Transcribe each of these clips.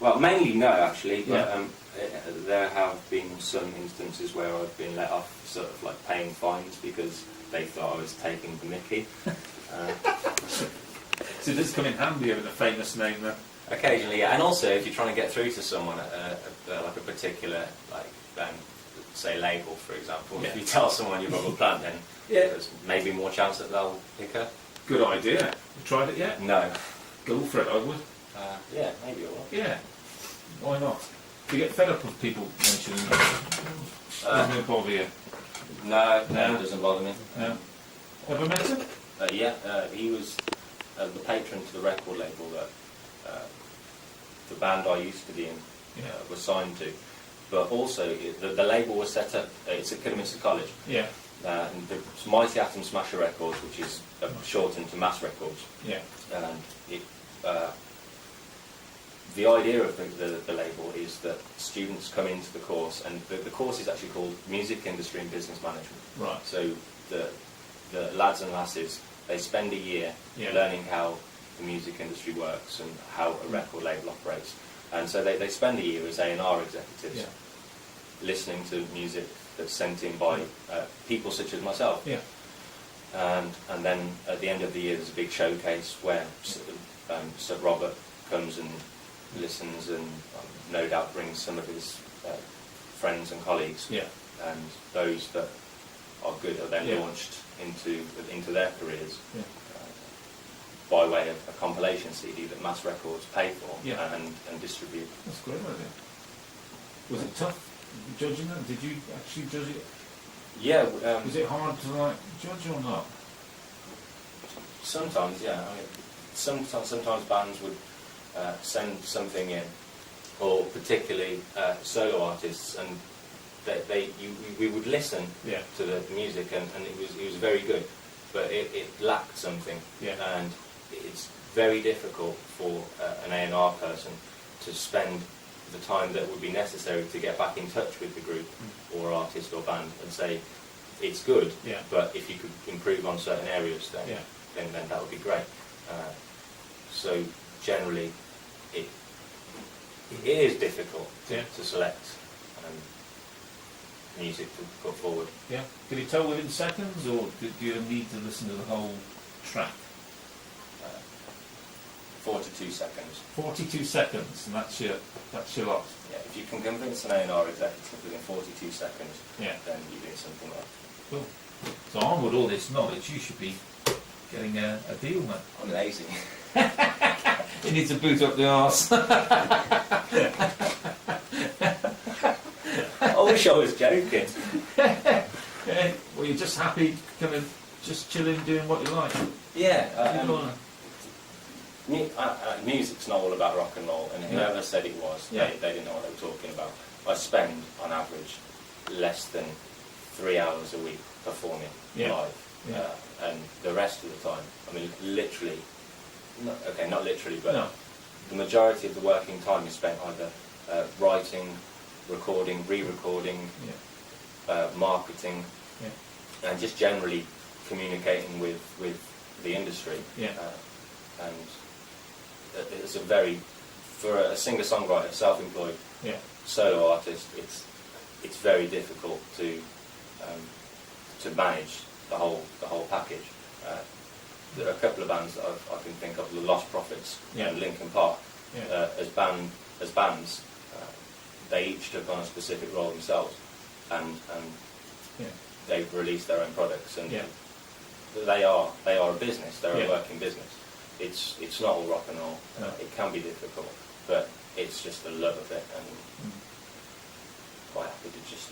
Well, mainly no, actually. But, Yeah. there have been some instances where I've been let off, sort of like paying fines because they thought I was taking the mickey. So does come in handy having a famous name then? Occasionally, yeah. And also, if you're trying to get through to someone like a particular, like, say, label, for example, Yeah. if you tell someone you've got a plant, then there's maybe more chance that they'll pick up. Good idea. You tried it yet? No. Go for it, I would. Yeah, maybe I will. Yeah. Why not? Do you get fed up with people mentioning doesn't bother you? No, No. it doesn't bother me. Ever met him? Yeah, he was the patron to the record label that the band I used to be in was signed to. But also, the label was set up, it's at Kidderminster College. Yeah. And the Mighty Atom Smasher Records, which is shortened to Mass Records. Yeah. And it, the idea of the label is that students come into the course, and the course is actually called Music Industry and Business Management. Right. So the lads and lasses, they spend a year learning how the music industry works and how a record label operates. And so they spend a year as A&R executives listening to music that's sent in by people such as myself. Yeah. And then at the end of the year there's a big showcase where Sir Robert comes and listens and no doubt brings some of his friends and colleagues. Yeah. And those that are good are then launched into their careers by way of a compilation CD that Mass Records pay for and distribute. That's a great idea. Was it tough judging that? Did you actually judge it? Yeah. Was it hard to judge or not? Sometimes, yeah. I mean, sometimes bands would send something in, or particularly solo artists, and we would listen to the music, and it was very good, but it lacked something. Yeah. And it's very difficult for an A&R person to spend the time that would be necessary to get back in touch with the group or artist or band and say it's good, but if you could improve on certain areas, then that would be great. So generally, it is difficult to select music to put forward. Yeah. Can you tell within seconds, or do you need to listen to the whole track? 42 seconds. 42 seconds, and that's your lot. Yeah, if you can convince an A&R executive within 42 seconds, then you're doing something right. Cool. So on with all this knowledge, you should be getting a deal, man. I'm lazy. You need to boot up the arse. I wish I was joking. Well, you're just happy, kind of just chilling, doing what you like. Yeah. Music's not all about rock and roll, and whoever said it was, they didn't know what they were talking about. I spend, on average, less than 3 hours a week performing live, and the rest of the time, I mean, literally, not literally, but the majority of the working time is spent either writing, recording, re-recording, marketing, and just generally communicating with the industry. And it's for a singer-songwriter, self-employed solo artist, it's very difficult to manage the whole package. There are a couple of bands that I can think of, the Lost Prophets and Linkin Park. As bands, they each took on a specific role themselves, and they've released their own products, and they are a business. They're a working business. It's not all rock and roll. It can be difficult, but it's just the love of it, and quite happy to just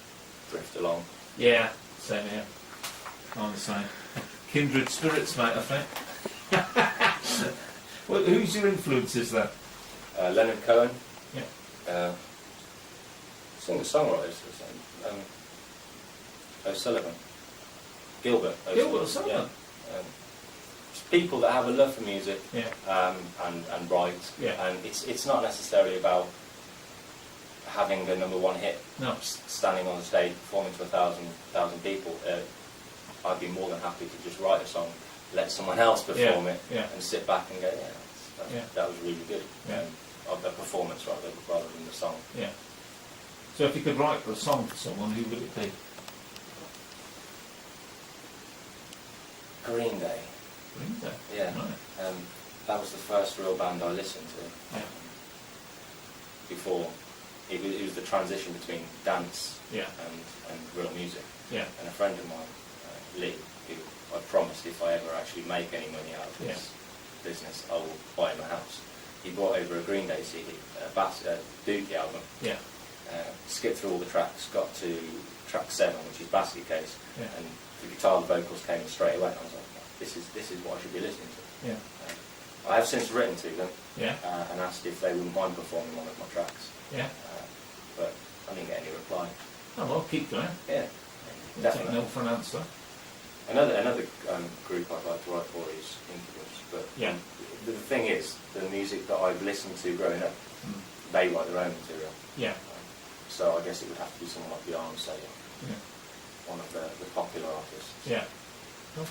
drift along. Yeah, same here. I'm the same. Kindred spirits, mate, I think. Well, who's your influences then? Leonard Cohen. Singer-songwriters. O'Sullivan. Gilbert O'Sullivan. People that have a love for music and write, and it's not necessarily about having the #1 hit. No. Standing on the stage performing to 1,000 people. I'd be more than happy to just write a song, let someone else perform it, and sit back and go, that was really good. A performance rather. the song. Yeah. So if you could write a song for someone, who would it be? Green Day. Green Day? Yeah. Right. That was the first real band I listened to. Yeah. Before, it was the transition between dance and real music. Yeah. And a friend of mine, Lee, who I promised if I ever actually make any money out of this business, I will buy him a house. He brought over a Green Day CD, a Dookie album. Yeah. Skipped through all the tracks, got to track 7, which is Basket Case, Yeah. and the guitar and vocals came in straight away. And I was like, this is what I should be listening to. Yeah. I have since written to them Yeah. and asked if they wouldn't mind performing one of my tracks. Yeah. But I didn't get any reply. Oh well, keep going. Yeah, We'll definitely. take no for an answer. Another group I'd like to write for is Incubus. But Yeah. the thing is, the music that I've listened to growing up, they write their own material. Yeah. So I guess it would have to be someone like Beyonce, Yeah. one of the popular artists. Yeah. Cool.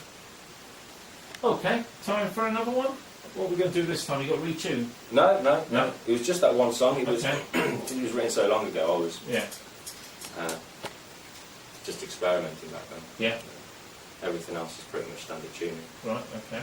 Okay, time for another one? What are we going to do this time? You got to retune? No. It was just that one song. It was Okay. it was written so long ago. I was Yeah. just experimenting back then. Yeah. Everything else is pretty much standard tuning. Right, okay.